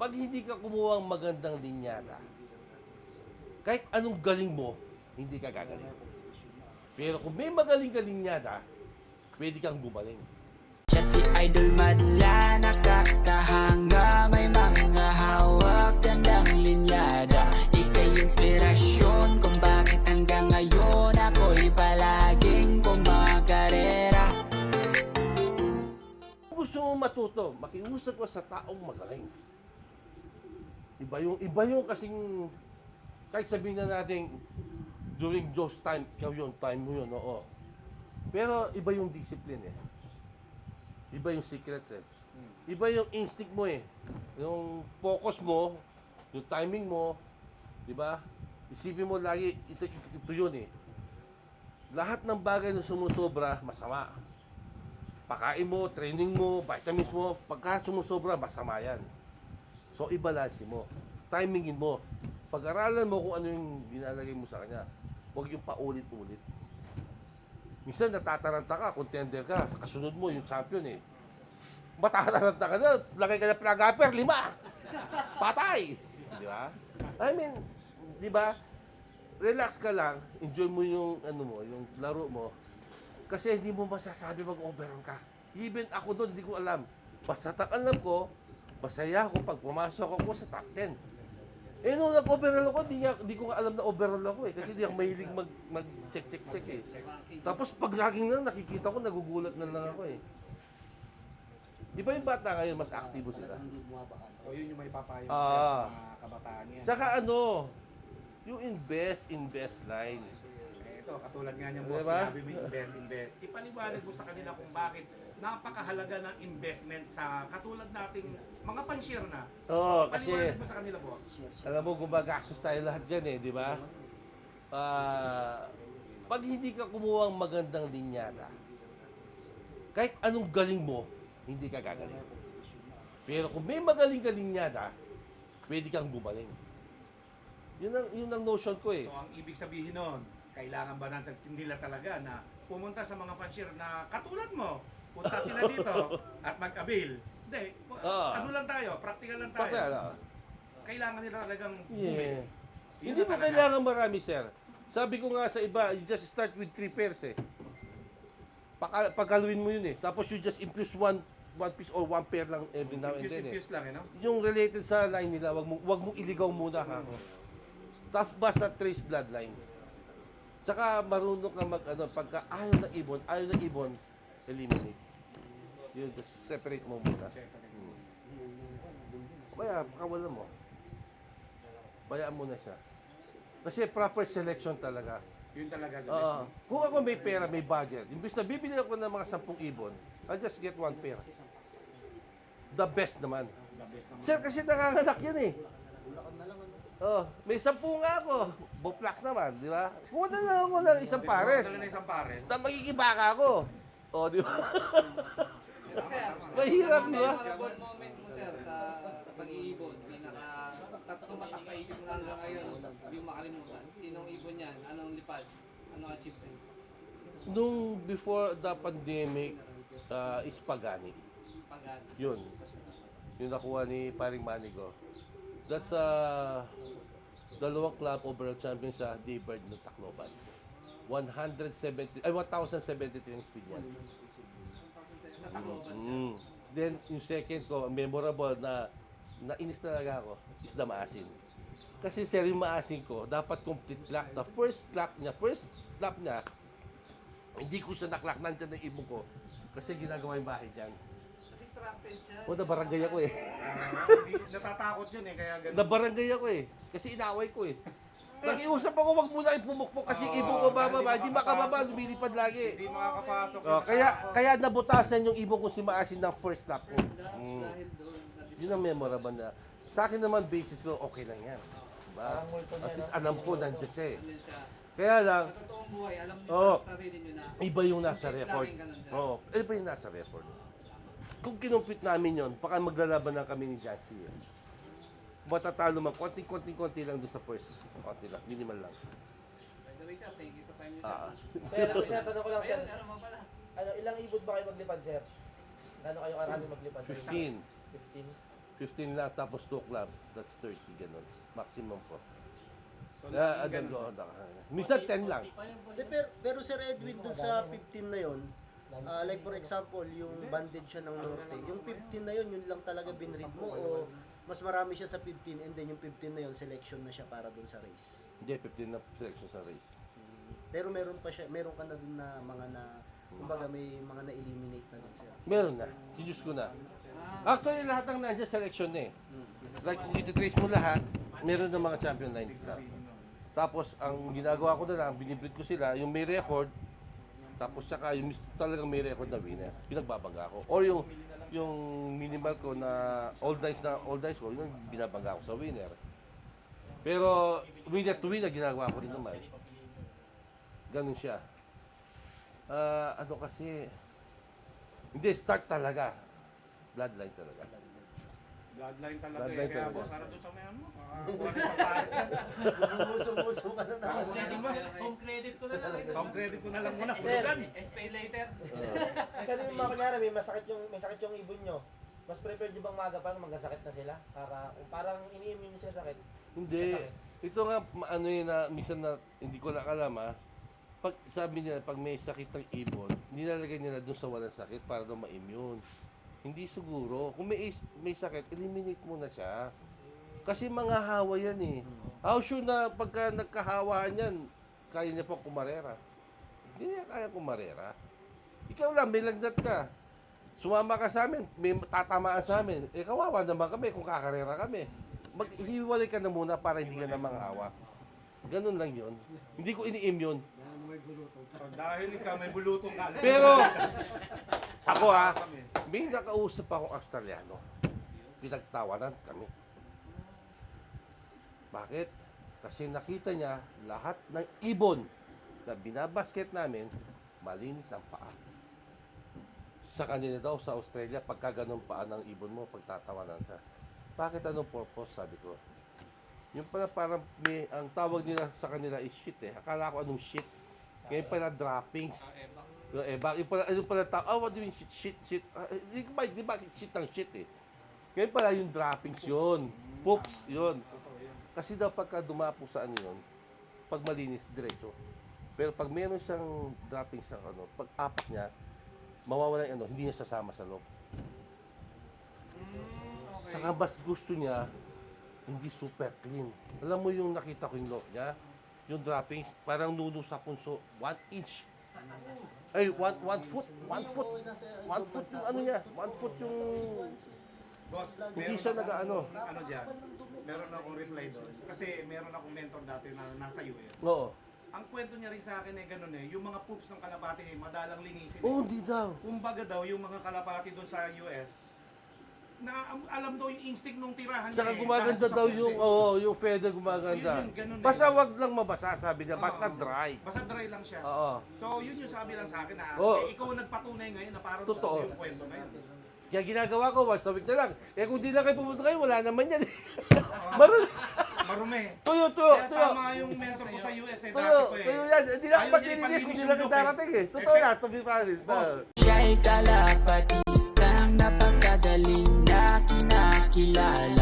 pag hindi ka kumuha ng magandang linyada, kahit anong galing mo, hindi ka gagaling. Pero kung may magaling ka linyada, pwede kang gumaling. Siya si Idol Madla, nakakahanga, may mga hawak, gandang linyada. Ika'y inspirasyon kung bakit hanggang ngayon ako'y palaging kumakarera. Kung gusto mo matuto, makiusap ka sa taong magaling. Iba yung kasing, kahit sabihin na natin, during those time, ikaw yun, time mo yun, oo. Pero iba yung discipline eh. Iba yung secrets eh. Iba yung instinct mo eh. Yung focus mo, yung timing mo, di ba? Isipin mo lagi, ito yun eh. Lahat ng bagay na sumusobra, masama. Pakain mo, training mo, vitamins mo, pagka sumusobra, masama yan. So, ibalansin mo. Timingin mo. Pag-aralan mo kung ano yung ginalagay mo sa kanya. Huwag yung paulit-ulit. Minsan natataranta ka, contender ka, kasunod mo yung champion eh. Matataranta ka na, lagay ka na flag upper, 5. Patay! Di ba? I mean, di ba? Relax ka lang, enjoy mo yung ano mo, yung laro mo. Kasi hindi mo masasabi mag-overall ka. Even ako doon, hindi ko alam. Basta alam ko, masaya ako pag pumasok ako sa top 10. Eh, nung nag-overall ako, di ko nga alam na overall ako eh. Kasi di ako mahilig mag-check eh. Tapos pag laging lang nakikita ko, nagugulat na lang ako eh. Di ba yung bata ngayon, mas aktibo sila? So yun yung may papayo Ah. sa mga kabataan yan. Tsaka ano, yung invest line. Ito, katulad nga niyang boss, Diba? sinabi mo invest. Ipaliwanag mo sa kanila kung bakit napakahalaga ng investment sa katulad nating mga pan-share na. Oo, kasi Ipaliwanag mo sa kanila, boss. alam mo, gumagastos tayo lahat dyan eh, di ba? Pag hindi ka kumuha ng magandang linyada, kahit anong galing mo, hindi ka gagaling. Pero kung may magaling ka linyada, pwede kang gumaling. Yun ang notion ko eh. So ang ibig sabihin nun, kailangan ba natin nila talaga na pumunta sa mga pan-share na katulad mo, punta sila dito at mag-avail. Hindi, ano lang tayo, practical lang tayo. Bakit ano? Kailangan nila talagang Yeah. bumili. Yun Hindi na mo talaga. kailangan marami, sir. Sabi ko nga sa iba, you just start with 3 pairs eh. Pagkaluin mo yun eh. Tapos you just infuse one piece or 1 pair lang every now and then eh. Infuse lang, eh, no? Yung related sa line nila, wag mong iligaw muna ha. Tapos basta trace bloodline. Tsaka marunong ka pagka ayaw ng ibon, eliminate. Yun, just separate mo muna. Kaya, pakawalan mo. Bayaan mo na siya. Kasi proper selection talaga. Yun talaga. the Oo. best. Kung ako may pera, may budget, imbis na bibili ako ng mga 10 ibon, I'll just get 1 pair. The best naman. The best naman. Sir, kasi nanganganak yun eh. Oh, may 10 nga ako. Boplax naman, di ba? Kuha na lang ako ng isang pares. Ito na isang pares. Tapos magkikibaka ako. Oh, di ba? Sir, Mahirap, di ba? memorable moment mo, sir, sa pag-iibon. Tumatak sa isip mo na hanggang ngayon, hindi mo makalimutan. Sinong ibon yan? Anong lipad? Anong achievement? Nung before the pandemic, is Pagani. Pagad. Yun. Yung nakuha ni Paring Manigo. That's dalawang club overall champion sa Daybird ng Tacloban. 1,073 ang speed niya. Sa Tacloban, sir. Then, yung second ko, memorable na nainis talaga ako, is the maasin. Kasi sir, yung maasin ko, dapat complete clock. The first lap niya, hindi ko siya naklak, nandyan ng ibon ko. Kasi ginagawa yung bahay dyan. Distracted siya. O, nabarangay ako eh. Natatakot yun eh, kaya ganun. Nabarangay ako eh. Kasi inaway ko eh. Nag-iusap ako, wag muna ipumukpok kasi ibon ko bababa. Hindi makababa, lumilipad lagi. Hindi makakapasok. Oh, kaya nabutasan yung ibon ko si maasin ng first lap ko. Dahil doon, Yun ang memorable na. Sa akin naman, basis ko, okay lang yan. Diba? At least alam ko, nandiyan siya eh. nandun siya. Kaya lang, Sa totoong buhay, alam niyo Oo. sa sarili niyo na iba yung nasa Complete record. laging ganun, sir. Oo, iba yung nasa record. Kung kinumpit namin yon, baka maglalaban na kami ni Jancy. Eh. Matatalo man, konti lang doon sa first. Konti lang, minimal lang. By the way, sir, thank you sa time niyo, Ah. sir. Sir, tanong ko lang, sir. Ayun, meron mo pala. Ilang ibon ba kayo maglipad, sir? Gano'n kayo karami maglipad? 15. 15? 15 lang, tapos 2 club. That's 30, ganun. Maximum po. So, I ganun. don't go. Minsan 10 lang. Pero Sir Edwin, dun sa 15 na yon, like for example, yung bandage siya ng norte, yung 15 na yun lang talaga binread mo o mas marami siya sa 15 and then yung 15 na yun, selection na siya para dun sa race? Hindi, 15 na selection sa race. Pero meron ka na dun na mga kumbaga may mga na-eliminate na dun, sir. Meron na. Sinus ko na. Actually, lahat ng nandiyan selection na eh. Like, kung ititrace mo lahat, meron ng mga champion lines na. Tapos, ang ginagawa ko na lang, binibreed ko sila, yung may record, tapos saka yung talagang may record na winner, pinagbabangga ko. Or yung minimal ko na all dice ko, yung binabangga ko sa winner. Pero, winner to winner, ginagawa ko rin naman. Ganun siya. Ano kasi, hindi, start talaga. Bloodline talaga. Bloodline talaga. Bloodline Kaya talaga. boss, para doon sa mayan mo. Makakuha rin sa pares yan. Bumuso ka na naman. Home credit ko na lang. Home credit ko na lang muna. Sir. Hulugan. Pay later. Kasi yung mga kunyari, may sakit yung ibon nyo. Mas prefer nyo bang maaga pa magkasakit na sila? Parang ini-immune sa sakit. Hindi. Ito nga, ano yun na, minsan na, hindi ko lang alam pag sabi nila, pag may sakit ng ibon, nilalagay nila doon sa walang sakit para daw ma-immune. Hindi siguro. Kung may sakit, eliminate mo na siya. Kasi mga hawa yan eh. How sure na pagka nagkahawaan yan, kaya niya pang kumarera. Hindi niya kaya kumarera. Ikaw lang, may lagnat ka. Sumama ka sa amin, may tatamaan sa amin. Eh, kawawa naman kami kung kakarera kami. Maghiwalay ka na muna para hindi ka na manghawa. Ganun lang yun. Hindi ko ini-immune. So, dahil ikaw may bulutong ka. Pero, ako may nakausap akong Australiano. Pinagtawanan kami. Bakit? Kasi nakita niya lahat ng ibon na binabasket namin, malinis ang paa. Sa kanila daw, sa Australia, pagka ganun paa ng ibon mo, pagtatawanan ka. Bakit anong purpose? Sabi ko. Yung pala parang ang tawag nila sa kanila is shit eh. Akala ko anong shit. Ngayon pala droppings. Yung pala what do you mean shit? Di ba shit ang shit eh. Ngayon pala yung droppings yun. Poops yun. Kasi daw pagka dumapo sa ano yun, pag malinis, diretso. Pero pag meron siyang droppings sa ano, pag apat niya, mawawala yung ano, hindi niya sasama sa loob. Okay. Saka mas gusto niya, hindi super clean. Alam mo yung nakita ko yung loob niya? Yung droppings, parang nuno sa punso, 1 inch. Ay, 1 foot. 1 foot. 1 foot yung ano niya. 1 foot yung... Boss, Hindi meron siya akong- nag-ano. Ano dyan? Meron akong reply doon. Kasi meron akong mentor dati na nasa US. Oo. Ang kwento niya rin sa akin eh ganun eh, yung mga poops ng kalapati eh, madalang linisin. Oh, hindi daw. Kumbaga daw, yung mga kalapati doon sa US, na alam daw yung instinct nung tirahan Saka niya eh, gumaganda kahit sa daw poops yung, eh. yung feather gumaganda. Yun, ganun eh. Basta wag lang mabasa, sabi niya. Basta Oo. dry. Basta dry lang siya. Oo. So yun yung sabi lang sa akin na Oo. ikaw ang nagpatunay ngayon na parang Totoo. yung kwento na yun. Kaya ginagawa ko, once a week na lang. Eh kung di lang kayo pumunta kayo, wala naman yan. Marun. Marumi. Tuyo. Kaya tama yung mentor ko sa US eh, dati ko eh. Tuyo yan. Hindi lang Ayaw pag niya nilinis, ipalinis hindi yung lang kayo look eh. darating eh. Totoo na, to be honest. Boss. Siya'y kalapatistang napakagaling na kinakilala.